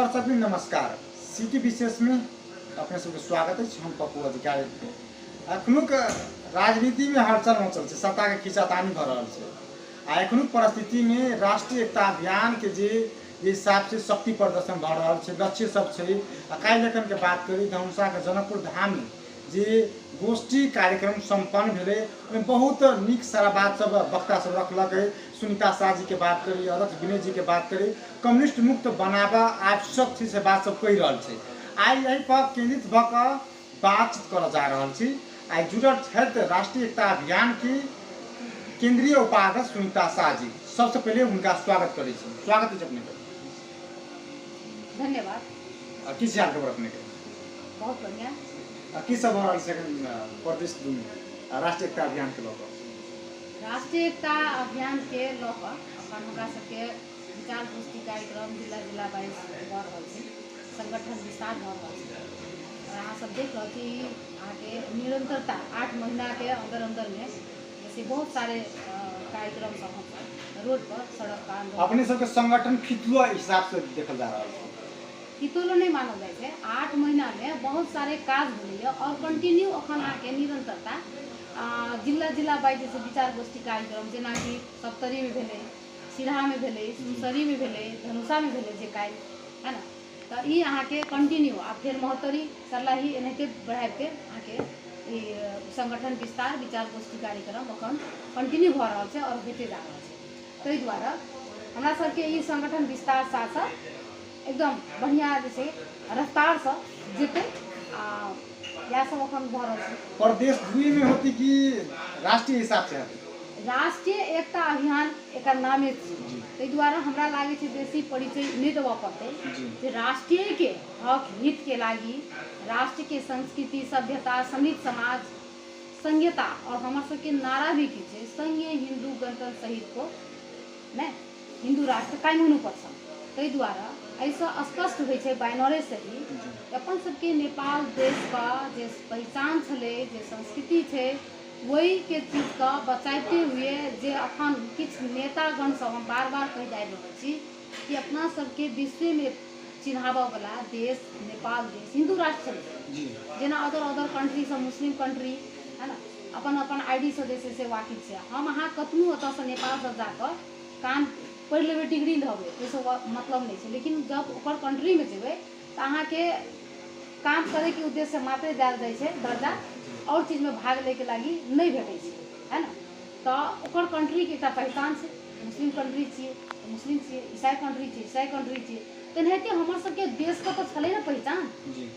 दर्शक नमस्कार। सिटी विशेष में अपने सबके स्वागत है। हम पप्पू अधिकारी। अखनुक राजनीति में हलचल मचल है, सत्ता के खींचातानी भ रहा है। अखनुक परिस्थिति में राष्ट्रीय एकता अभियान के जे हिसाब से शक्ति प्रदर्शन भ रहा है, लक्ष्य सब है। काल्हि के बात करी धनुषा के जनकपुर धाम में जे गोष्ठी कार्यक्रम संपन्न भेले, बहुत निक सारा बात सब वक्ता सब रखलक है। सुनीता शाह जी के बात करी, अध्यक्ष विनय जी के बात करी, कम्युनिस्ट मुक्त बनावा आवश्यक से बात सब कही रहा है। आई यही पर केंद्रित भक बातचीत कर जा रहा है। आई जुड़ल है राष्ट्रीय एकता अभियान की केंद्रीय उपाध्यक्ष सुनीता शाह जी। सबसे पहले उनका स्वागत करें। स्वागत है अपने। धन्यवाद। किस हाल खबर अपने के? बहुत बढ़िया। की सब हो प्रदेश राष्ट्रीय एकता अभियान के लोग राष्ट्रीय एकता अभियान के लोग अपन हमरा सबके विचार गोष्ठी कार्यक्रम जिला जिला वाइज भ रहा है, संगठन विस्तार भ रहा है। अहाँ सब देख रहे थी आगे निरंतरता 8 महीना के अंदर अंदर में जैसे बहुत सारे कार्यक्रम सब रोड पर सड़क का अंदर अपने सबके संगठन खितलो हिसाब से देखल जा रहा है। कितोलो नहीं मानल जाए है। 8 महीना में बहुत सारे काज भेल और कंटिन्यू अखन आके निरंतरता जिला जिला वाइज जैसे विचार गोष्ठी कार्यक्रम जेना कि सप्तरी में भेले, सिरहा में भेले, सुनसरी में भेले, धनुषा में भेले जे काल है ना। तो ये अहाँ के कंटिन्यू आ फिर महोत्तरी सरलाही एनाहिते बढ़ाब के अहाँ के संगठन विस्तार विचार गोष्ठी कार्यक्रम अखन कंटिन्यू भ रहा है और होते जा रहा है। ताहि द्वारा हमरा सबके ई संगठन विस्तार साथ साथ एकदम बढ़िया जैसे रफ्तार से जीते या सब अखन भ रहा है। प्रदेश दुई में होती कि राष्ट्रीय हिसाब से होती? राष्ट्रीय एकता अभियान एक नामे ताहि द्वारा हमरा लागे छै बेसी परिचय नहीं देवा पड़ते जे राष्ट्रीय के हक हित के लागी राष्ट्र के संस्कृति सभ्यता समृद्ध समाज संहिता और हमार सबके नारा भी की छै संघीय हिंदू गणतंत्र सहित को ने हिंदू राष्ट्र कायम होना पड़ता। ताहि द्वारा ऐसा स्पष्ट हो बैनरे से ही अपन सबके नेपाल देश का जे पहचान छे जे संस्कृति है वही के चीज का बचाते हुए जे अखन किछ नेतागण सब हम बार बार कह जा रहा छी कि अपना सबके विश्व में चिन्हावा वाला देश नेपाल देश हिंदू राष्ट्र है। जेना अदर कंट्री सब मुस्लिम कंट्री है ना अपन अपन आईडी से जैसे से वाकिफ है। हम अहाँ कतनू अत से नेपाल से जाकर काम पढ़ लेबे डिग्री लेबे वैसे मतलब नहीं है, लेकिन जब ऊपर कंट्री में जेबे तो अहाँ के काम करे के उद्देश्य से मात्र दिया जाए दर्जा और चीज में भाग ले के लागी नहीं भेटे है ना। तो ऊपर कंट्री के पहचान से मुस्लिम कंट्री छे तो मुस्लिम छे, ईसाई कंट्री छे ईसाई कंट्री छे। तेनाहिते हमर सबके देश का तो छले ना पहचान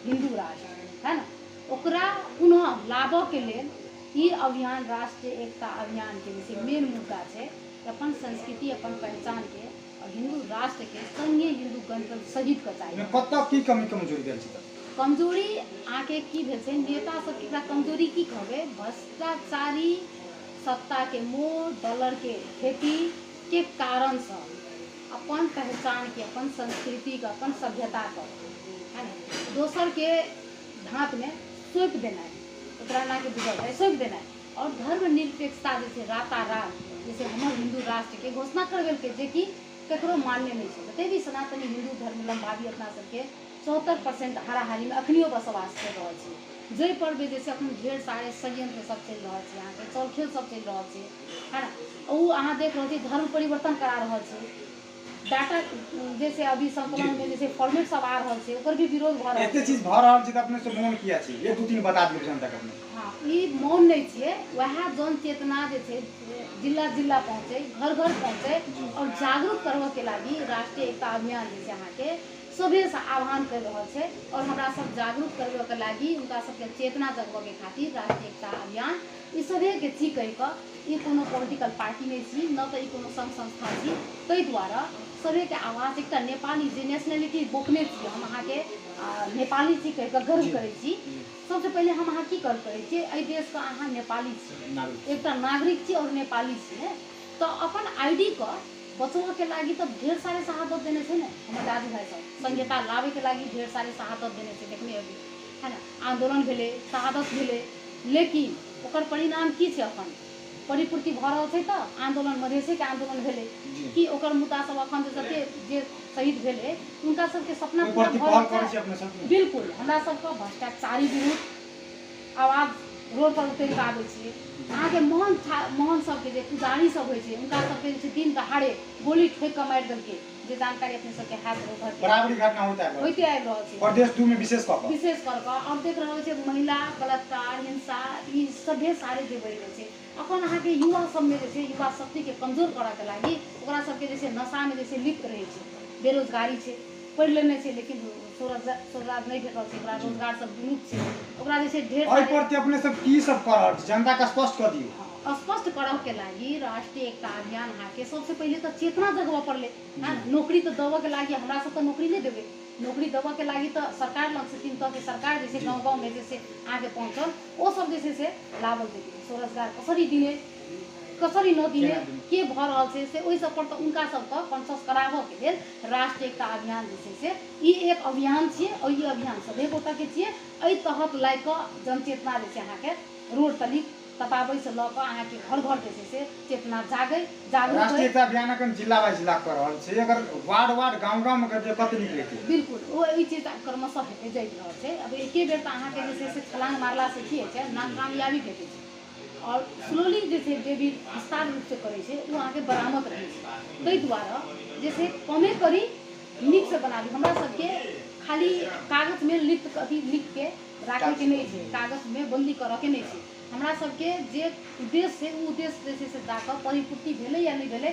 हिंदू राष्ट्र है ना। ओकरा पुनः लाभो के लेल ई अभियान राष्ट्रीय एकता अभियान के जैसे मेन मुद्दा है अपन संस्कृति अपन पहचान के और हिंदू राष्ट्र के संघीय हिंदू गणतंत्र सहित का चाहिए। कतऽ की कमी कमजोरी भेल छै? कमजोरी आके की भेल छै नेता सब के कमजोरी की कहबे भ्रष्टाचारी सत्ता के मोह डॉलर के खेती के कारण से अपन पहचान के अपन संस्कृति का अपन सभ्यता का है ना दोसर के ढांप में सौंप देना है, उतराना के बिगड़ है सौंप देना है। और धर्मनिरपेक्षता जैसे रातारात जैसे हमारे हिंदू राष्ट्र के घोषणा कर के जे कि ककरो मान्य नहीं है। बते भी सनातनी हिंदू धर्मावलंबी अपना सबके 74% हाराहारी में अखनियो बसवास कर रहा है। जै पर भी जैसे अपन ढेर सारे संयंत्र सब चल रहा है, यहाँ के चल खेल सब चल रहा है ना। वो अहाँ देख रहे धर्म परिवर्तन करा रहा है। डाटा जैसे अभी संकलन में जैसे फॉर्मेट सब आ रहा है ओकर भी विरोध भ रहा है। एते चीज भ रहल छै त अपने से मौन किया छै ये 2-3 बता दियौ जनता के अपने। हां ई मौन नहीं छे वह जन चेतना जे छे जिला जिला पहुंचे घर घर पहुंचे और जागरूक करबे के लागी राष्ट्रीय एकता अभियान जे अहाँ के सभे से आह्वान कर रहा है और हमरा सब जागरूक करबे के लागी उनका सबके चेतना जगबे के खातिर राष्ट्रीय एकता अभियान ई सभे के छी कहि क ई कोनो पॉलिटिकल पार्टी नहीं छी न त ई कोनो संघ संस्था छी। ताहि द्वारा सभे के आवाज एक नेपाली जे नेशनलिटी बोकने छी हम अहाँ के नेपाली छी कहि क गर्व करे छी। सबसे पहले हम अहाँ की कर करे छी एहि देश का अहाँ नेपाली छी एक नागरिक छी और नेपाली छी तो अपन आईडी का बचवा के लागी तो ढेर सारे शहादत देने थे ना हमारे दादी भाई सब संहिता लावे के लागी ढेर सारे शहादत देने थे देखने अभी है ना। आंदोलन भेले शहादत भेले लेकिन ओकर परिणाम की छे अपन परिपूर्ति भ रहल छै त आंदोलन मधेसी के आंदोलन भेले कि ओकर मुद्दा सब अखन जते जे शहीद भेले उनका सबके सपना ओहि पूरा प्रति भऽ पहल रहल करै छै। छी अपने सब बिल्कुल हमरा सबके भ्रष्टाचारी विरुद्ध आवाज रोड पर उतरि कऽ आबै छियै। अहाँके मोहन सबके जे पुजारी सब होइ छै हुनका सबके जे छै दिन दहाड़े गोली ठोकि कऽ मारि देलकै, जे जानकारी अपने सबके हैत घर बराबरी घटना होइते आबि रहल छै प्रदेश 2 में विशेष कऽ और देख रहल छै महिला बलात्कार हिंसा ई सभे सारे जे बढ़ि रहल छै। अपन अहाँके युवा सबमे जे छै युवा शक्तिके कमजोर करऽके लागि ओकरा सबके जे छै नशामे जे छै लिप्त रहै छै, बेरोजगारी छै, पढ़ि लेने छै लेकिन स्वरोजगार नहीं भेटल छै, ओकरा रोजगार सब विमुक्त छै, ओकरा जे छै ढेर एहि प्रति अपने सब की सब कऽ रहल छी जनता के स्पष्ट कऽ दियौ। स्पष्ट करऽ के लागि राष्ट्रीय एकता अभियान अहाँके सबसे पहिले तो चेतना जगबऽ पड़लै। नौकरी तो देबऽ के लागि हमरा सब तो नौकरी नहीं देबै, नौकरी देबऽ के लागि तो सरकार लग से 3 तरह के सरकार जे छै गाँव में जे छै आगे पहुँचल ओ सब जे छै से लाभल देतै। स्वरोजगार कसरी दिने कसरी न दिने के भऽ रहल छै से ओहि सब पर तऽ उनका सबके कॉन्शस कराबऽ के लेल राष्ट्रीय एकता अभियान जे छै से ई एक अभियान छियै और ई अभियान सभे गोटा के छियै। एहि तहत लागि कऽ जनचेतना जे छै अहाँके रोड तली तपाबै से लऽ कऽ अहाँके घर घर जे छै से चेतना जागै जागरूक राष्ट्रीय एकता अभियान अखन जिला बाय जिला कऽ रहल छै, अगर वार्ड गाँव में जे कते निकलै छै बिल्कुल ओ ई चीज क्रमशः हेतै जाइत रहल छै। अब एके बेर तऽ अहाँके जे छै से छलांग मारला से की होइ छै नाकामयाबी भेटै छै और स्लोली जे छै जे भी विस्तार रूप से करै छै वो अहाँके बरामद रहै छै। ताहि दुआरे जे छै कमे करी नीक से बनाबी, हमरा सबके खाली कागज में लिख के राखे के नहीं छै, कागज में बंदी करऽ के नहीं छै। हमरा सबके जे उद्देश्य छै ओ उद्देश्य जे छै से जाकऽ परिपूर्ति भेलै या नहीं भेलै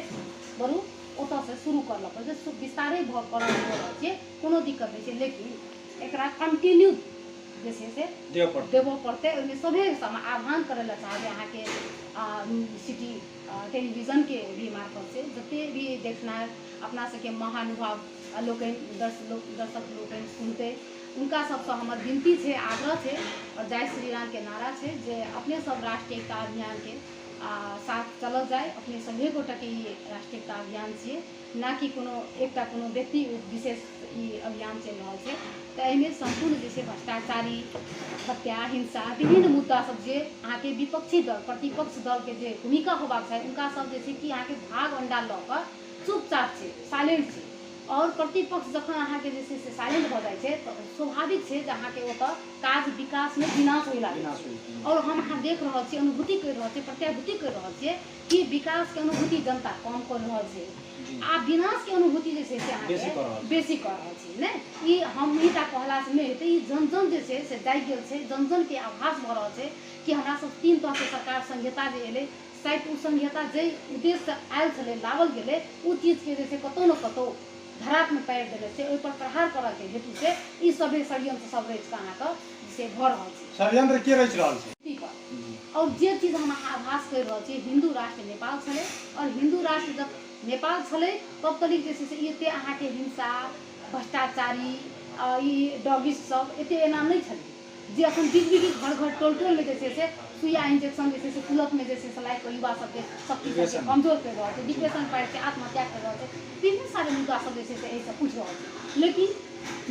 बरू ओतऽ से शुरू करऽ पड़तै, विस्तारे भऽ करऽ छियै कोनो दिक्कत नहीं छै, लेकिन एकरा कंटिन्यू जे छै से देबऽ पड़तै। ओहिमे सभे आह्वान करै लए चाहबै अहाँके सिटी टेलीविजन के भी मार्फत से जते भी देखनार अपना सबके महानुभाव लोकनि दर्शक लोकनि सुनतै उनका सबसँ हमर विनती छै आग्रह छै और जय श्री राम के नारा छै जे अपने सब राष्ट्रीय एकता अभियान के साथ चलल जाए। अपने सभे गोटा के ई राष्ट्रीय एकता अभियान छियै, ना कि कोनो एकटा कोनो व्यक्ति विशेष ई अभियान चलि रहल छै। तऽ एहिमे संपूर्ण जे छै भ्रष्टाचारी हत्या हिंसा विभिन्न मुद्दा सब जे अहाँके विपक्षी दल प्रतिपक्ष दल के जे भूमिका होबाक चाही उनका सब जे छै कि अहाँके भाग अंडा लऽ कऽ चुपचाप छै साइलेंट छै और प्रतिपक्ष जखन अहाँके जे छै से साइलेंट भऽ जाइ छै तऽ स्वाभाविक छै जे अहाँके ओतऽ काज विकास में विनाश होइ लागै और हम अहाँ देख रहल छियै अनुभूति करि रहल छियै प्रत्याभूति करि रहल छियै कि विकास के अनुभूति जनता कम कऽ रहल छै आ विनाश के अनुभूति जे छै से अहाँके बेसी कऽ रहल छै ने। ई हम ईटा कहला से नहीं हेतै, ई जन जन जे छै से जागि गेल छै, जन जन के आभास भऽ रहल छै कि हमरा सब 3 तरह के सरकार संहिता जे एलै शायद उ संहिता जे उद्देश्य से आयल छलै लावल गेलै उ चीज के जे छै कतौ न कतौ धराप में पारि देले छै, ओहि पर प्रहार करऽ के हेतु से ई सभे षड्यंत्र सब रचि कऽ अहाँके से भऽ रहल छै। षड्यंत्र के रचि रहल छै और जे चीज हम आभास करि रहल छी हिंदू राष्ट्र नेपाल छलै और हिंदू राष्ट्र जब नेपाल छलै तब तक जे छै से एते अहाँके हिंसा भ्रष्टाचारी ई डॉगिस्ट सब एते एना नहीं छलै जे अखन बिग घर घर टोल टोल में जे छै से सुइया इंजेक्शन जे छै से तुरंत में जे छै से लाइक युवा सबके शक्ति सबके कमजोर कर रहल छै, डिप्रेशन पारि के आत्महत्या कर रहल छै, विभिन्न सारे मुद्दा सब जे छै से एहिसँ पूछि रहल छै। लेकिन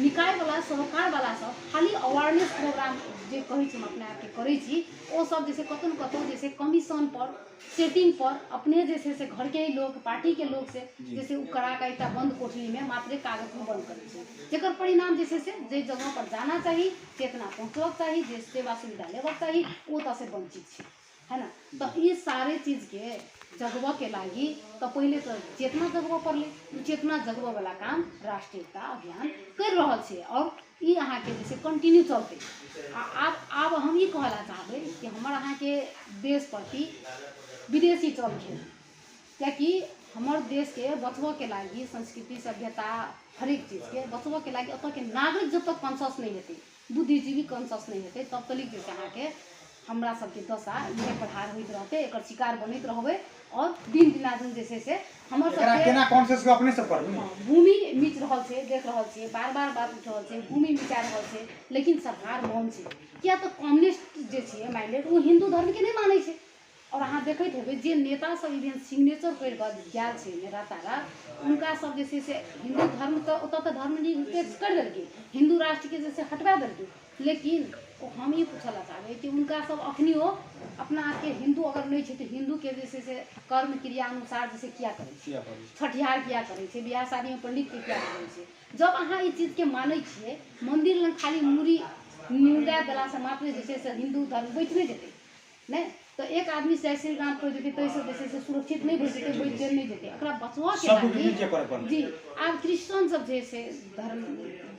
निकाय वाला सरकार वाला सब खाली अवेयरनेस प्रोग्राम जे कहै छी हम अपने आपके करै छी ओ सब जे छै कतौ न कतौ जे छै कमीशन पर सेटिंग पर अपने जे छै से घर के ही लोग पार्टी के लोग से जे छै उ करा के एकटा बंद कोठरी में मात्र कागज में बंद करै छै, जेकर परिणाम जे छै से जे जगह पर जाना चाही चेतना पहुँचबाक चाही जे सेवा सुविधा लेबाक चाही ओ तऽ से वंचित छै है ना। तो ये सारे चीज के जगबऽ के लागि तो पहले तो चेतना जगबऽ पड़लै, चेतना जगबऽ वाला काम राष्ट्रीय एकता अभियान कर रहल छै और ई अहाँके जे छै कंटिन्यू चलतै। आब हम ई कहला चाहबै कि हमर अहाँके देश प्रति विदेशी चल छै, कियाकि हमर देश के बचबऽ के लागि संस्कृति सभ्यता हरेक चीज के बचबऽ के लागि ओतऽ के नागरिक जब तक कॉन्शस नहीं हेतै बुद्धिजीवी कॉन्शस नहीं हेतै तब तक जे अहाँके हमरा सबके दशा इहे पढ़ार होइत रहतै, एकर शिकार बनैत रहबै और दिन दिनादिन जे छै से हमर सबके केना कॉन्शियस अपने सब करबै भूमि मिच रहल छै देख रहल छियै बार बात उठ रहल छै भूमि मिचा रहल छै लेकिन सरकार मौन छै। किया तऽ कम्युनिस्ट जे छै माइंडेड वो हिंदू धर्म के नहीं मानै छै और अहाँ देखैत हेबै जे नेता सब इवेन सिग्नेचर कर कऽ गेल छै नेता तारा उनका सब जे छै से हिंदू धर्म तऽ ओतऽ तऽ धर्म निरपेक्ष कर देलकै, हिंदू राष्ट्र के जे छै हटवा देलकै, लेकिन हम ई पूछल चाहबै कि उनका सब अखनियो अपना आपके हिंदू अगर नहीं छै तो हिंदू के जे छै से कर्म क्रिया अनुसार जैसे किया करे छै, छठिहार किया करे छै, बियाह शादी में पंडित के किया करे छै। जब अहाँ ई चीज के मानै छियै, मंदिर लग खाली मूड़ी निउरा देला से मात्र जे छै से हिंदू धर्म बचि नहीं जेतै नहीं, तो एक आदमी जय श्री राम कह देते तो जैसे से सुरक्षित नहीं बच जेतै, बच नहीं जेतै, एकरा बचवा के लागी जी आब क्रिश्चियन सब जे से धर्म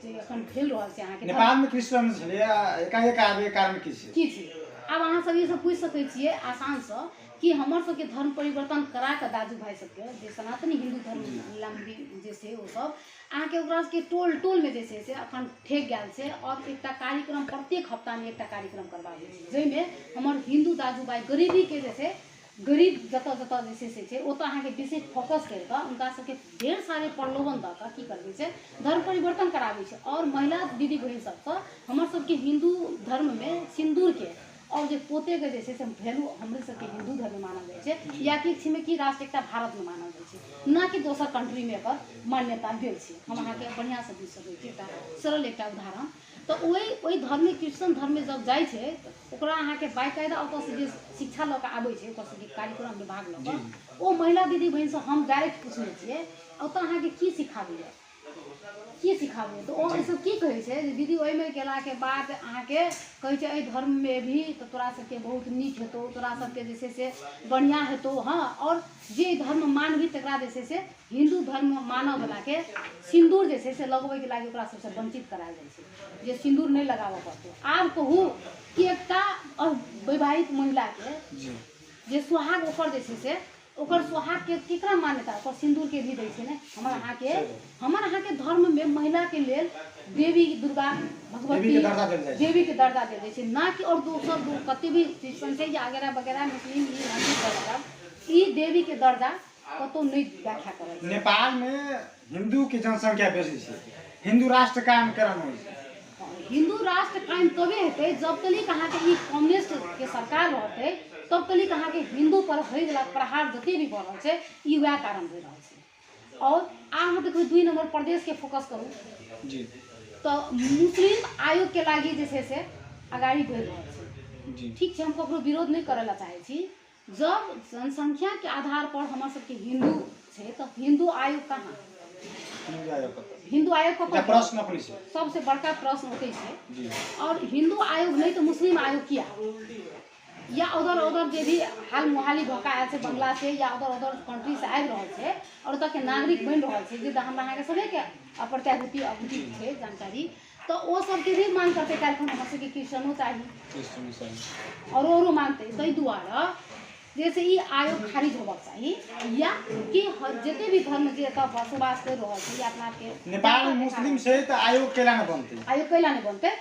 जे अखन भेल रहल छै अहाँ के नेपाल में क्रिश्चियन छले एकाएक आबे कारण की छै। आब अहाँ सब ये सब पूछ सकै छियै आसान से कि हमर सबके धर्म परिवर्तन करा के दाजू भाई सबके जे सनातनी हिंदू धर्मावलंबी जे छै ओ सब अहाँ के ओकरा के टोल टोल में जे छै से अखन ठेक गेल छै और एकटा कार्यक्रम प्रत्येक हफ्ता में एकटा कार्यक्रम करबाबै छै, जइमे हमर हिंदू दाजू भाई गरीबी के जे छै गरीब जतऽ जतऽ जे छै ओतऽ अहाँ के विशेष फोकस कर कऽ उनका सबके ढेर सारे प्रलोभन दऽ कऽ की करबै छै धर्म परिवर्तन कराबै छै। और महिला दीदी बहन सबसँ हमर सबके हिंदू धर्म में सिंदूर के और जो पोते के जैसे वैल्यू हमरे सबके हिंदू धर्म में मानल जाए छै, या कि छिमेकी राष्ट्र एकटा भारत में मानल जाए छै, ना कि दोसर कंट्री में एकर मान्यता गेल छै। हम अहाँ के बढ़िया से बुझ सकै छी एकटा सरल एकटा उदाहरण। तो ओई धर्म में क्रिश्चियन धर्म में जब जाए छै ओकरा अहाँ के बाकायदा ओतऽ से जे शिक्षा लऽ कऽ आबै छै ओकर सबके कार्यक्रम में भाग लऽ कऽ ओ महिला दीदी बहन से हम डायरेक्ट पूछने छियै ओतऽ अहाँ के की सिखाबैया की सिखाबैया, तो ओ सब की कहै छै जे दीदी ओहि में गेला के बाद अहाँ के कहै छै एहि धर्म में भी तो तोरा सबके बहुत नीक हेतौ, तोरा सबके जे छै से बढ़िया हेतौ। हाँ, और जे धर्म मानबी तकरा जे छै से हिंदू धर्म मानऽ वाला के सिंदूर जे छै से लगबै के लागि ओकरा सबसे वंचित करायल जाइ छै, जे सिंदूर नहीं लगाबऽ पड़तै। आब कहू कि एकटा वैवाहित महिला के जे सुहाग ओकर जे छै से ओकर सुहाग के केकरा मान्यता ओकर सिंदूर के भी दै छै ने। हमर अहाँ के धर्म में महिला के लेल देवी दुर्गा भगवती देवी के दर्जा देल जाइ छै, ना कि और दोसर कते भी क्रिश्चियन छै या वगैरह वगैरह मुस्लिम ई देवी के दर्जा कतौ नहीं व्याख्या करल छै। नेपाल में हिंदू की जनसंख्या बेसी छै, हिंदू राष्ट्र कायम करन होइ छै। हिंदू राष्ट्र कायम तबे हेतै जब तक अहाँ के ई कम्युनिस्ट के सरकार रहतै, तब तक अहाँ के हिंदू पर होइ वाला प्रहार जते भी भऽ रहल छै ई वएह कारण भऽ रहल छै। और अहाँ देखबै 2 नंबर प्रदेश के फोकस करू जी, तो मुस्लिम आयोग के लागी जे छै से अगाड़ी बढ़ि रहल छै जी। ठीक छै, हम ककरो विरोध नहीं करय ला चाहे छी। जब जनसंख्या के आधार पर हमर सबके हिंदू छै तो हिंदू आयोग कहाँ हिंदू आयोग का प्रश्न अपनी से सबसे बड़का प्रश्न होते है। और हिंदू आयोग नहीं तो मुस्लिम आयोग किया, या उधर जे भी हाल मुहाली भका आयल छै बंगला से या उधर कंट्री से आबि रहल छै और ओतऽ के नागरिक बनि रहल छै, जे हमरा अहाँ के सबे के अप्रत्याभूति अभूति छै जानकारी, तो वो सबके भी मांग करते काल्हि हमर सबके क्रिश्चियनो चाही और मांगते ताहि दुआरे जैसे ई आयोग खारिज होबक चाहिए, या कि जते भी धर्म जे एतऽ बसवास कर रहल छै या अपना के नेपाल में मुस्लिम छै त आयोग केला न बनतै, आयोग कैला नहीं बनतै।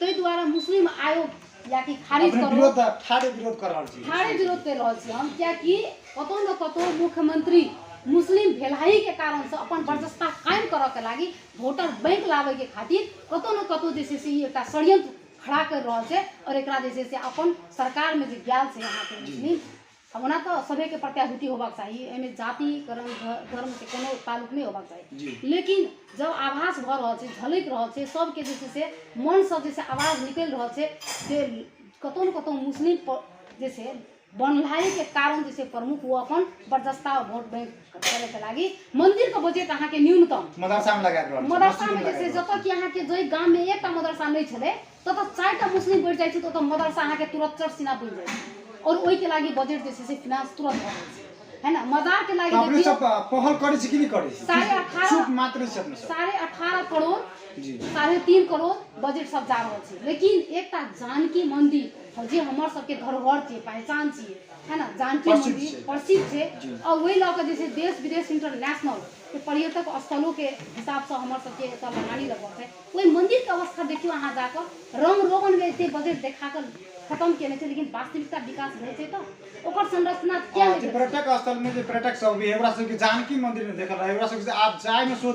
ताहि दुआरे मुस्लिम आयोग या कि खारिज करो ठाड़े विरोध कर रहल छी, ठाड़े विरोध कर रहल छी हम, क्या कि कतौ न कतौ मुख्यमंत्री मुस्लिम भेलाही के कारण से अपन बर्चस्ता कायम करऽ के लागी वोटर बैंक लावे के खातिर कतौ न कतौ जे छै से एकटा षड्यंत्र खड़ा कर रहल छै और एकरा जे छै से अपन सरकार में जे गेल छै यहाँ के मुस्लिम ओना तो सभी के प्रत्याभूति होबाक चाहिए, एमे जाति कर्म धर्म के कोनो ताल्लुक नहीं होबाक चाहिए, लेकिन जब आभास भ रहल छै झलक रहल छै सबके जे छै से मन सब जे छै आवाज निकल रहल छै जे कतौ न कतौ मुस्लिम जे छै बनलाई के कारण जे छै प्रमुख वो अपन बर्चस्ता वोट बैंक करे के लागी मंदिर के बजट अहाँ के न्यूनतम मदरसा में लगा रहल छै, मदरसा में जे छै जतऽ कि अहाँ के जई गांव में एकटा मदरसा नहीं छले ततऽ 4टा मुस्लिम बढ़ जाइ छै तो मदरसा अहाँ के तुरंत चर्चिना बनि जाइ छै और ओई के लागी बजट जे छै से फिनांस तुरंत भ जाइ छै, है ना। मजार के लागी अपने सब पहल करै छी कि नहीं करै छी, 18.5 मात्र से अपने सब 18.5 करोड़ जी 3.5 करोड़ बजट सब जा रहल छै, लेकिन एकटा जानकी मंदिर जे हमर सबके धरोहर छै पहचान छै, है ना, जानकी मंदिर प्रसिद्ध छै और वही लऽ के जैसे देश विदेश इंटरनेशनल के पर्यटक स्थलों के हिसाब से हमर सबके एतऽ लगानी लगल छै। ओई मंदिर के अवस्था देखियो अहाँ जाकर रंग रोगन में एते बजट देखाकर खत्म केने छै, लेकिन वास्तविकता विकास भेल छै तऽ ओकर संरचना क्या है। पर्यटक स्थल में जे पर्यटक सब भी एकरा सब के जानकी मंदिर में देखल रहे एकरा सब के आप जाय में सो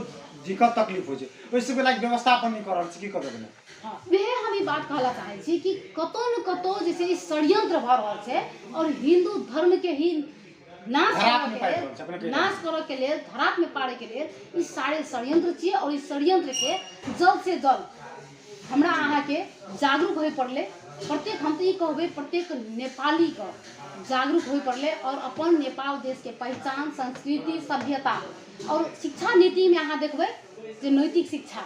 दिक्कत तकलीफ हो छै, ओइ सब के लायक व्यवस्थापन नहीं करल छै, की करबे हाँ वह हम ई बात कहला चाहे छी कि कतौ न कतौ जैसे ई षड्यंत्र भ रहल छै और हिंदू धर्म के ही नाश करऽ के लेल धराप में पाड़े के लेल ई सारे षड्यंत्र छियै और इस षड्यंत्र के जल्द से जल्द हमरा अहाँ के जागरूक होय पड़ले। प्रत्येक हम तो ई कहबे प्रत्येक नेपाली का जागरूक होय पड़ले और अपन नेपाल देश के पहचान संस्कृति सभ्यता और शिक्षा नीति में अहाँ देखबे जे नैतिक शिक्षा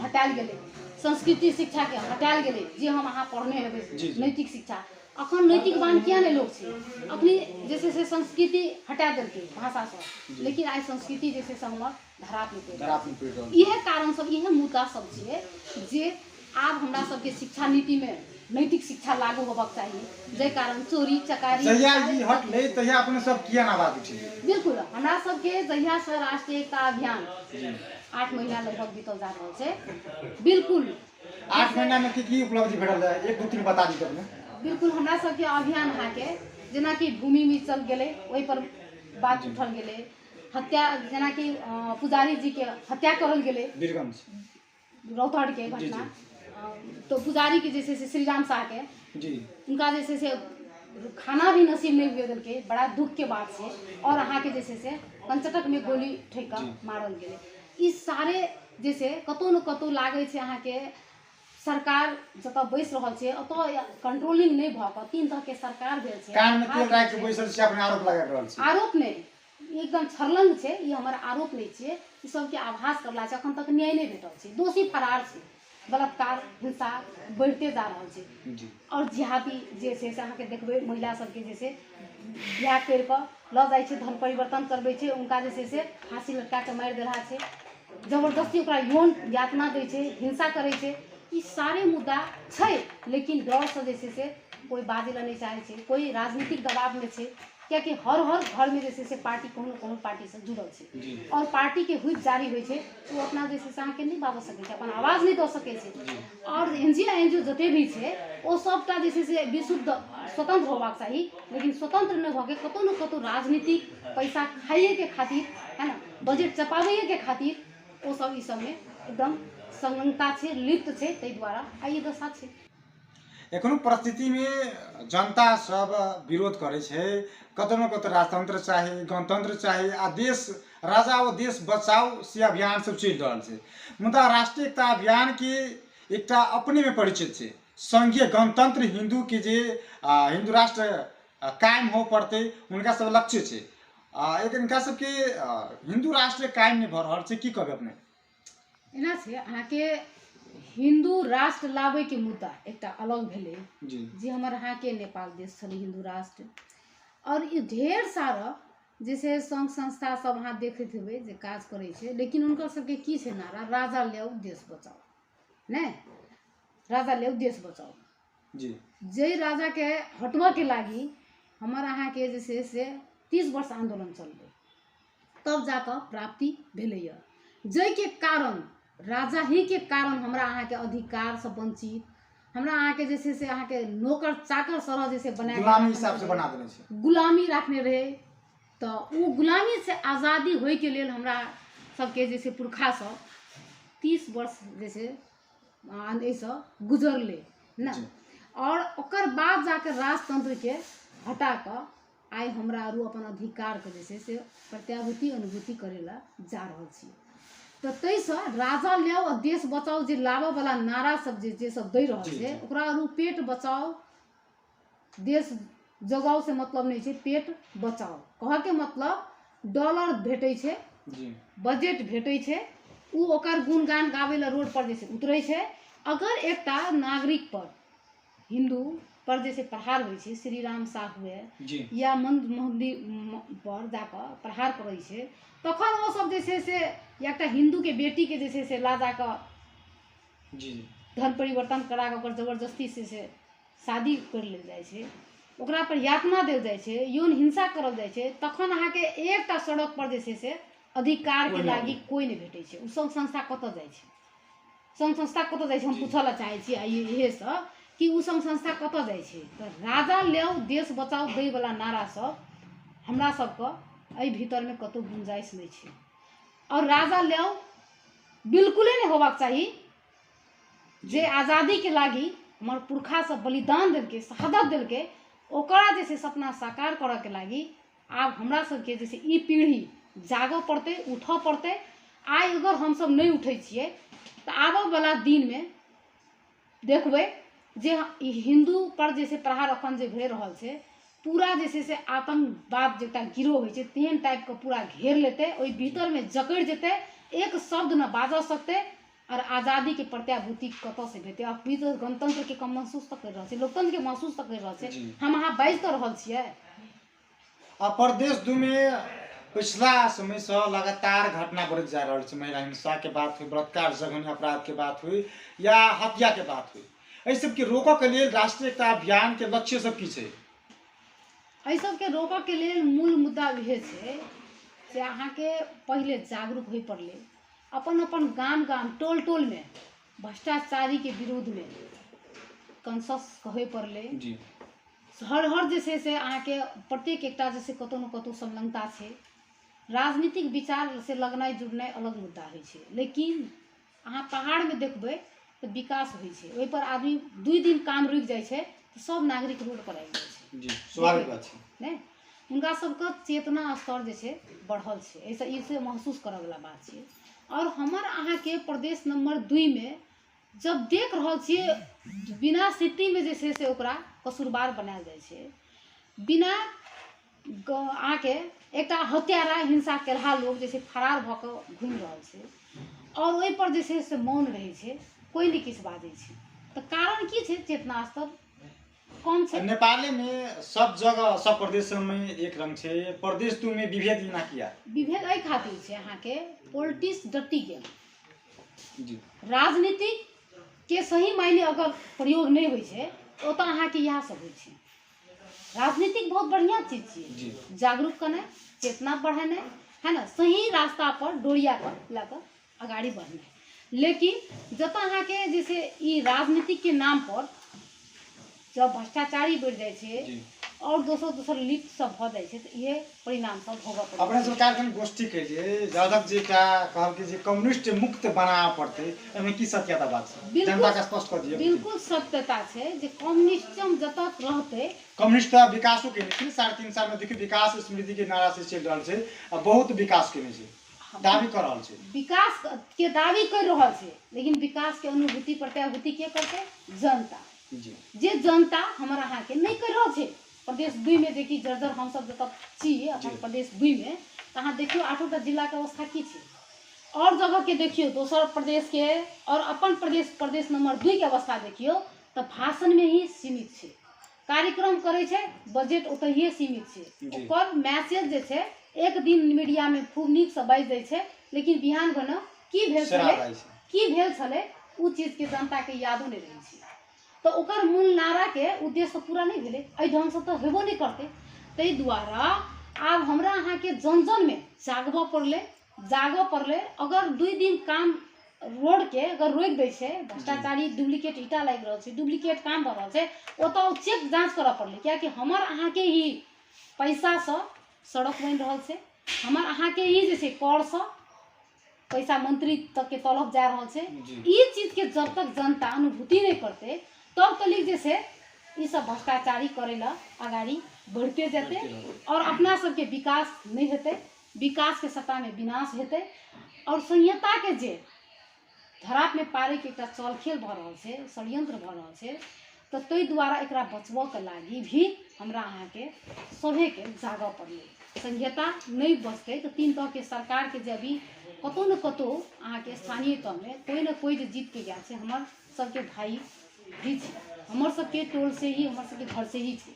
हटायल गेले, संस्कृति शिक्षा के हटायल गेले जे हम अहाँ पढ़ने हेबे नैतिक शिक्षा अखन नैतिक बान किया नहीं लोग छे अखनी जैसे से संस्कृति हटा देलके भाषा से, लेकिन आई संस्कृति जैसे से हमर धराप में पड़ यह कारण सब यह मुद्दा सब छे जे आब हमरा सबके शिक्षा नीति में नैतिक शिक्षा लागू होबाक चाहिए जे कारण चोरी चकारी जहिया ई हटले तहिया अपने सब किया ना बात उठे। बिल्कुल हमरा सबके जहिया से राष्ट्रीय एकता अभियान 8 महीना लगभग बीतल जा रहल छै। बिल्कुल 8 महीना में की उपलब्धि भेटल है 1 2 3 बता दी तब ने। बिल्कुल हमरा सबके अभियान अहाँ के जेना कि भूमि में चल गेले ओहि पर बात उठल गेले, हत्या जेना कि पुजारी जी के हत्या करल गेले बीरगंज रौतहट के घटना, तो पुजारी के जैसे से श्री राम शाह के जी उनका जैसे से खाना भी नसीब नहीं हुए दिल के बड़ा दुख के बात से और अहाँ के जैसे से कंचटक में गोली ठेक मारल गेले। ई सारे जैसे कतौ न कतौ लागे छे अहाँ के सरकार जत बैस रहल छे अत कंट्रोलिंग नहीं भ क 3 तरह के सरकार भेल छे कान में तेल राख के बैसल छे अपने आरोप लगा रहल छे। आरोप नहीं एकदम छरलंग छे, ई हमर आरोप नहीं छे, ई सब के आभास करला छे अखन तक न्याय नहीं भेटल छे, दोषी फरार छे, बलात्कार हिंसा बढ़ते जा रहल छे और जिहादी जैसे से अहाँ के देखबे महिला सबके जैसे बियाह कर के ल जाय छे धर्म परिवर्तन करबे छे उनका जैसे से फांसी लटका के मार देला छे, जबरदस्ती ओकरा यौन यातना दै छे, हिंसा करे छे। ई सारे मुद्दा छे लेकिन डर से जैसे से कोई बाजे ला नहीं चाहे छे, कोई राजनीतिक दबाव में छे क्या कि हर घर में जैसे से पार्टी कोनो पार्टी से जुड़ल छे और पार्टी के हुई जारी होय छे तो अपना जैसे से के नहीं बाबा सके छे, अपन आवाज नहीं दे सके छे और एनजीओ जते भी छे ओ सबटा जैसे से विशुद्ध स्वतंत्र होबाक चाहिए, लेकिन स्वतंत्र नहीं भके कतौ न कतौ राजनीतिक पैसा खाइए के खातिर है ना बजट चपावे के खातिर ओ सब ई सब में एकदम संलग्नता छे लिप्त छे, तै द्वारा आइए दशा छे। एखनो परिस्थिति में जनता सब विरोध करे छे, कतौ न कतौ राजतंत्र चाहिए गणतंत्र चाहिए आ देश राजा और देश बचाओ से अभियान सब चल रहल छे, मुदा राष्ट्रीय एकता अभियान के एकटा अपने में परिचित छे संघीय गणतंत्र हिंदू के जे हिंदू राष्ट्र कायम हो पड़ते उनका सब लक्ष्य छे, इनका सबके हिंदू राष्ट्र कायम नहीं भ रहल छे, की कहबे अपने एना छे अहाँ के हिंदू राष्ट्र लावे के मुद्दा एकटा अलग भेले जे हमर अहाँ के नेपाल देश छले हिंदू राष्ट्र और ये ढेर सारा जैसे संघ संस्था सब अहाँ देखैत हेबै जे काज करे छे, लेकिन उनकर सबके की छे नारा राजा लेउ देश बचाओ ने राजा लेउ देश बचाओ जी जे राजा के हटवा के लागी हमर अहाँ के जैसे से 30 वर्ष आंदोलन चलले तब जाकर प्राप्ति भेले, जय के कारण राजा ही के कारण हमरा अहाँ के अधिकार से वंचित हमरा अहाँ के जैसे से अहाँ के नौकर चाकर सरह जैसे बना गुलामी हिसाब से बना देने छे, गुलामी रखने रहे तो वो गुलामी से आज़ादी होय के लेल हमरा सबके जैसे पुरखा सब 30 वर्ष जैसे ऐसा गुजरले ना और ओकर बाद जाकर राजतंत्र के हटा कर आई हमरा आरू अपन अधिकार के जैसे से प्रत्याभूति अनुभूति करेला जा रहल छी। तो तैसे राजा लेओ और देश बचाओ जे लावा वाला नारा सब जे सब दे रहल छे ओकरा आरू पेट बचाओ देश जगाओ से मतलब नहीं छे, पेट बचाओ कह के मतलब डॉलर भेटे छे बजट भेटे छे उ ओकर गुणगान गावे ला रोड पर जैसे उतरे छे। अगर एकटा नागरिक पर हिंदू पर जैसे प्रहार होय छे श्री राम शाह हुए या मंदिर पर जाकर प्रहार करे छे तखन वो सब जैसे से एकटा हिंदू के बेटी के जैसे से ला जाकर धर्म परिवर्तन करा के जबरदस्ती से शादी कर ले जाय छे, ओकरा पर यातना देल जाय छे, यौन हिंसा करल जाय छे, तखन अहाँ के एकटा सड़क पर जैसे से अधिकार के लागी कोई नहीं भेटे छे। उ संघ संस्था कत जाय छे, संघ संस्था कत जाय छे हम पूछला चाहे छी इहे सब कि उ संघ संस्था कत जाय छे। तो राजा लेओ देश बचाओ दै वाला नारा सब हमरा सबके एहि भीतर में कतौ गुंजाइश नहीं छे और राजा लेओ बिल्कुल नहीं होबाक चाहिए जे आज़ादी के लागी हमार पुरखा सब बलिदान दिलके, शहादत दिलके, ओकरा जैसे सपना साकार करे के लागी आब हमरा सबके जैसे ई पीढ़ी जागऽ पड़ते, उठऽ पड़ते। आइ अगर हम सब नहीं उठै छियै तऽ आबऽ वाला दिन में देखबै जे हिंदू पर जैसे प्रहार अखन जे भए रहल छै, पूरा जैसे से आतंकवाद जेटा गिरोह होइ छै तेहन टाइप के पूरा घेर लेते, ओहि भीतर में जकड़ जेते, एक शब्द न बाजऽ सकते। और आज़ादी के प्रत्याभूति कतऽ से भेटै? अब भी तो गणतंत्र के कम महसूस तक कर रहल छै, लोकतंत्र के महसूस तक कर रहल छै, हम अहाँ बाजि तऽ रहल छियै। आ प्रदेश दू में पिछला समय से लगातार घटना बढ़त जा रहा है। महिला हिंसा के बात हुई, बलात्कार जघन्य अपराध के बात हुई या हत्या के बात हुई, एहि सबके रोकऽ के लेल राष्ट्रीय एकता अभियान के लक्ष्य सब की छै? एहि सबके रोकऽ के लेल मूल मुद्दा इहे छै जे अहाँके पहिले जागरूक होइ पड़लै, अपन अपन गाम गाम टोल टोल में भ्रष्टाचारी के विरोध में कंसस कहै पड़लै। हर हर जे छै से अहाँके प्रत्येक एकटा जैसे कतौ न कतौ संलग्नता छै। राजनीतिक विचार से लगनाइ जुड़नाइ अलग मुद्दा होइ छै, लेकिन अहाँ पहाड़ में देखबै तऽ विकास होइ छै, ओहि पर आदमी 2 दिन काम रुकि जाइ छै तऽ सब नागरिक रोड पर आबि जाइ छै। स्वाभाविक बात छै ने, हुनका सबके चेतना स्तर जे छै बढ़ल छै, ऐसे ई से महसूस करऽ वाला बात छै। और हमर अहाँके प्रदेश नंबर 2 में जब देख रहल छियै बिना स्थिति में जे छै से ओकरा कसूरवार बनायल जाइ छै, बिना अहाँके एकटा हत्यारा हिंसा केलहा लोग जैसे फरार भऽ कऽ घुमि रहल छै और ओहि पर जे छै से मौन रहै छै, कोई नहीं किछु बाजै छै। तऽ कारण की छै? चेतना स्तर कम छै। नेपाल में सब जगह सब प्रदेश में एक रंग छै, प्रदेश 2 में विभेद ना किया? विभेद एहि खातिर छै अहाँके पॉलिटिक्स डटी गेल, राजनीतिक के सही मायने अगर प्रयोग नहीं होइ छै ओतऽ अहाँके इएह सब होइ छै। राजनीतिक बहुत बढ़िया चीज छियै, जागरूक करनाइ, चेतना बढ़ेनाइ है ना, सही रास्ता पर डोरिया कर लऽ कऽ आगाड़ी बढ़नाइ। लेकिन जतऽ अहाँके जैसे ई राजनीतिक के नाम पर जब भ्रष्टाचारी बढ़ि जाइ छै और दोसर दोसर लिप्त सब भऽ जाइ छै तऽ इहे परिणाम सब भोगऽ पड़ै छै। अपने सरकार के गोष्ठी कहिए जादव जी का कहलकै जे कम्युनिस्ट मुक्त बनाबऽ पड़तै, एहिमे की सत्यता बात छै? जनता के स्पष्ट कर दियौ। बिल्कुल सत्यता छै जे कम्युनिज्म जतऽ रहतै, कम्युनिस्ट विकासो केने छै, 3.5 साल में देखियो विकास स्मृति के नारा से चलि रहल छै आ बहुत विकास केने छै, दावी कर रहल छै, विकास के दावी कर रहल छै, लेकिन विकास के अनुभूति प्रत्याभूति के करतै? जनता। जे जनता हमर अहाँ के नहीं कर रहल छै। प्रदेश 2 में देखिए जर्जर हम सब जतऽ छी अपन प्रदेश 2 में, तऽ अहाँ देखियो 8टा जिला के अवस्था की छै, और जगह के देखियो दोसर प्रदेश के और अपन प्रदेश नंबर 2 के अवस्था देखियो तऽ भाषण में ही सीमित छै, कार्यक्रम करे छै, बजट ओतहिए सीमित छै, ओकर मैसेज जे छै एक दिन मीडिया में खूब नीक से बाजि दै छै, लेकिन बिहान भने की भेल छलै उ चीज के जनता के यादो नहीं रहै छै। तो ओकर मूल नारा के उद्देश्य पूरा नहीं भेलै, एहि ढंग से तो हेबो नहीं करते। ताहि दुआरे आब हमरा अहाँ के जन जन में जागऽ पड़लै। अगर 2 दिन काम रोड के अगर रोकि दै छै, भ्रष्टाचारी डुप्लीकेट ईटा लागि रहल छै, डुप्लीकेट काम भऽ रहल छै, ओतऽ चेक जांच करऽ पड़लै, कियाकि हमर अहाँ के ही पैसा से सड़क बनि रहल छै, हमर अहाँ के ही जे छै कर से पैसा मंत्री तक के तलब जा रहल छै। ई चीज के जब तक जनता अनुभूति नहीं करते तब तक जे छै ई सब भ्रष्टाचारी करे ला आगाड़ी बढ़ते जेते और अपना सबके विकास नहीं हेतै, विकास के सत्ता में विनाश हेतै। और संहिता के जे धराप में पारे के एकटा चलखेल भऽ रहल छै, षड्यंत्र भऽ रहल छै, तऽ ताहि दुआरे एकरा बचबऽ के लागी भी हमरा अहाँ के सभे के जागऽ पड़लै। संहिता नहीं बचतै तऽ 3 तरह के सरकार के जे अभी कतौ न कतौ अहाँ के स्थानीय तह में कोई न कोई जे जीत के गया छै, हमर सबके भाई भी छै, हमर सबके टोल से ही, हमर सबके घर से ही छै।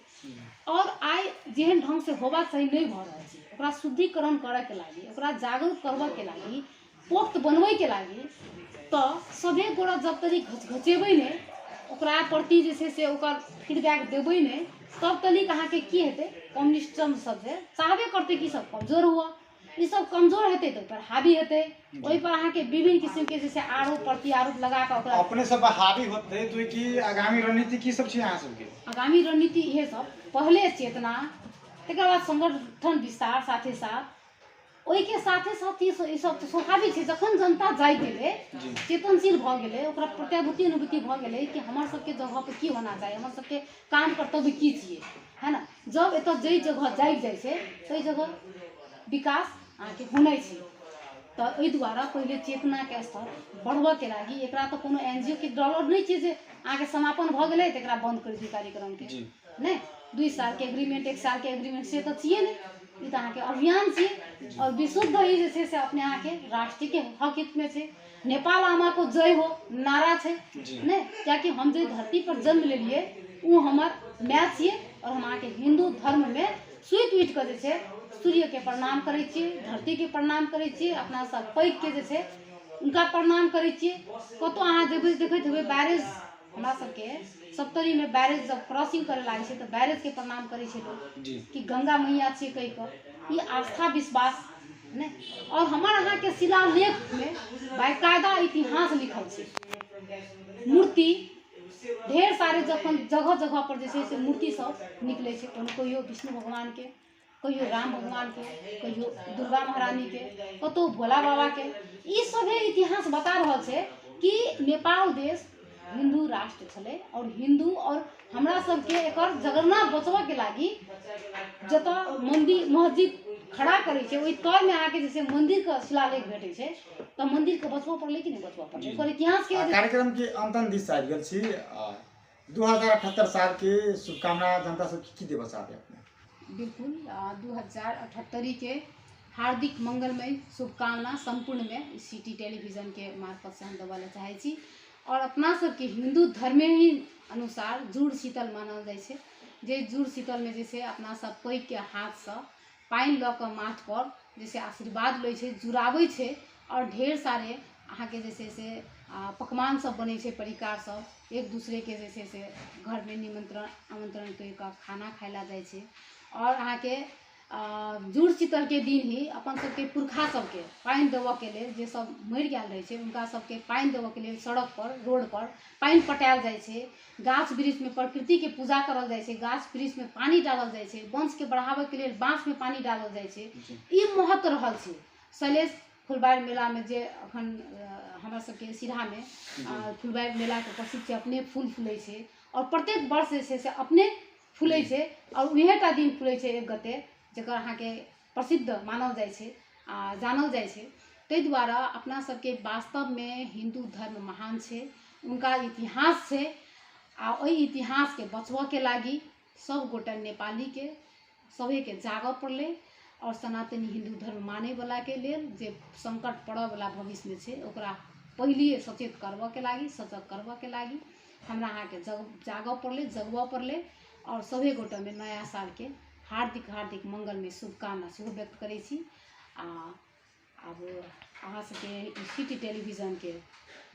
और आइ जेहन ढंग से होबा सही नहीं भऽ रहल छै, ओकरा शुद्धिकरण करे के लागी, ओकरा जागरूक करबऽ के लागी, पोक्त बनबै के लागी, तऽ सभे गोरा जब तक घचघचेबै नहीं, ओकरा प्रति जे छै से ओकर फीडबैक देबै नहीं, तब तक अहाँ के की हेतै? कम्युनिस्टम सब जे चाहबे करतै कि सब कमजोर हुआ, ई सब कमजोर हेतै तऽ पर हावी हेतै, ओहि पर अहाँ के विभिन्न किस्म के जैसे आरोप प्रत्यारोप लगा के ओकरा अपने सब हावी होते तो कि आगामी रणनीति की सब छै अहाँ सबके? आगामी रणनीति इहे सब, पहले चेतना, तकर बाद संगठन विस्तार, साथे साथ ओहि के साथे साथ ई सब तऽ स्वाभाविक छै, जखन जनता जाग गेलै, चेतनशील भऽ गेलै, ओकरा प्रत्याभूति अनुभूति भऽ गेलै कि हमर सबके जगह पर की होना चाही, हमर सबके काम कर्तव्य की छियै, है ना। जब एतऽ जै जगह जाग जाइ छै ताहि जगह विकास अहाँके होना छै। तऽ एहि दुआरे पहिले चेतनाके स्तर बढ़बऽके लागि एकरा तऽ कोनो NGO के डॉलर नहि छै जे अहाँके समापन भऽ गेलै तऽ एकरा बन्द करि दियौ कार्यक्रमके, नहि। 2 सालके एग्रीमेंट, 1 सालके एग्रीमेंट से तऽ छियै नहि, ई तऽ अहाँके अभियान छियै और विशुद्ध ई जे छै से अपने अहाँके राष्ट्रके हक हितमे छै। नेपाल आमा को जय हो नारा छै, नहि, कियाकि हम जे धरती पर जन्म लेलियै ओ हमर माय छियै और हम अहाँके हिंदू धर्ममे सुति उठि कऽ जे छै सूर्यके प्रणाम करै छियै, धरतीके प्रणाम करै छियै, अपना सब पैघके जे छै उनका प्रणाम करै छियै। कतौ अहाँ जेबै देखैत हेबै बैरेज, हमरा सबके सप्तरीमे बैरेज जब क्रॉसिंग करे लागै छै तऽ बैरेजके प्रणाम करै छै लोग कि गंगा मैया छियै कहि कऽ। ई आस्था विश्वास नहि, और हमर अहाँके शिलालेखमे बाकायदा इतिहास लिखल छै। मूर्ति ढेर सारे जखन जगह जगह पर जे छै से मूर्ति सब निकलै छै, कहियो विष्णु भगवानके, कहियो राम भगवानके, कहियो दुर्गा महारानीके, कतौ भोला बाबाके। ई सभे इतिहास बता रहल छै कि नेपाल देश हिंदू राष्ट्र छलै और हिंदू और हमरा सबके एकर जगरना बचबऽके लागि जतऽ मंदिर मस्जिद खड़ा करै छै ओहि तरमे अहाँके जैसे मंदिरके शिलालेख भेटै छै तऽ मंदिरके बचबऽ पड़लै कि नहि बचबऽ पड़लै, ओकर इतिहासके कार्यक्रम के अंतिम दिशा आबि गेल छी। 2078 साल के शुभकामना जनता सबके की देबऽ चाहबै अपने? बिल्कुल 2078 के हार्दिक मंगलमय शुभकामना संपूर्ण में सिटी टेलीविजन के मार्फत से हम देवऽ चाहै छी। और अपना सबके हिंदू धर्मे ही अनुसार जुड़ शीतल मानल जाइ छै, जे जुड़ शीतल में जैसे अपना सब पैघ के हाथ से पानि लऽ कऽ माथ पर जैसे आशीर्वाद लै छै, जुड़ाबै छै और ढेर सारे अहाँके जे छै से पकवान सब बनै छै, परिकार सब एक दूसरे के जे छै से घर में निमंत्रण आमंत्रण करि कऽ खाना खाय ला जाइ छै। और अहाँके जुड़ शीतल के दिन ही अपन सबके पुरखा सबके पानि देवऽ के लेल, जे सब मरि गेल रहै छै हुनका सबके पानि देवऽ के लेल सड़क पर रोड पर पानि पटायल जाइ छै। गाछ वृक्ष में प्रकृति के पूजा करल जाइ छै, गाछ वृक्ष में पानी डालल जाइ छै, वंश के बढ़ावे के लेल बाँस में पानी डालल जाइ छै। ई महत्व रहल छै। शैलेश फुलबाड़ी मेला में जे अखन हमरा सबके सिरहा में फुलबाड़ी मेला के प्रसिद्ध छै, अपने फूल फूलै छै और प्रत्येक वर्ष जे छै से अपने फूलै छै और उहेटा दिन फूलै छै 1 गते, जकर अहाँके प्रसिद्ध मानल जाइ छै आ जानल जाइ छै। ताहि दुआरे अपना सबके वास्तव में हिंदू धर्म महान छै, उनका इतिहास छै आ ओहि इतिहास के बचबऽ के लागि सब गोटा नेपाली के सभे के जागऽ पड़लै और सनातनी हिंदू धर्म माने वाला के लेल जे संकट पड़ऽ वाला भविष्य में छै ओकरा पहिले सचेत करबऽ के लागि, सजग करबऽ के लागि हमरा अहाँके जागऽ पड़लै, जगबऽ पड़लै और सभे गोटा में नया साल के हार्दिक हार्दिक मंगल में शुभकामना सेहो व्यक्त करै छी। अब अहाँ सबके सिटी टेलीविजन के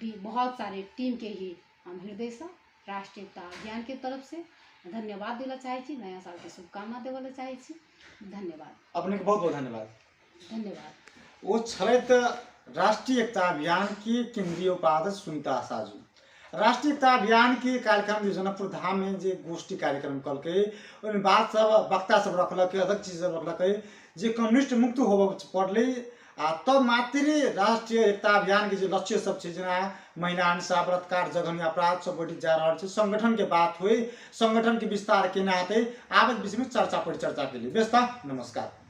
भी बहुत सारे टीम के ही हम हृदय से राष्ट्रीय एकता अभियान के तरफ से धन्यवाद देना चाहे छी, नया साल के शुभकामना देवऽ चाहे छी। धन्यवाद। अपने के बहुत बहुत धन्यवाद। धन्यवाद। वो छलैत राष्ट्रीय एकता अभियान के केंद्रीय उपाध्यक्ष सुनीता साजू। राष्ट्रीय एकता अभियान के कार्यक्रम जनकपुर धाम में जे गोष्ठी कार्यक्रम कलकै, ओहिमे बात सब वक्ता सब रखलकै, अध्यक्ष सब रखलकै जे कम्युनिस्ट मुक्त होबऽ पड़लै आ तब मात्र राष्ट्रीय एकता अभियान के जे लक्ष्य सब छै, जेना महिला हिंसा, बलात्कार, जघन्य अपराध सब बढ़ि जा रहल छै, संगठन के बात हुई, संगठन के विस्तार केना हेतै, आबक विषय में चर्चा परिचर्चा के लिए व्यस्त। नमस्कार।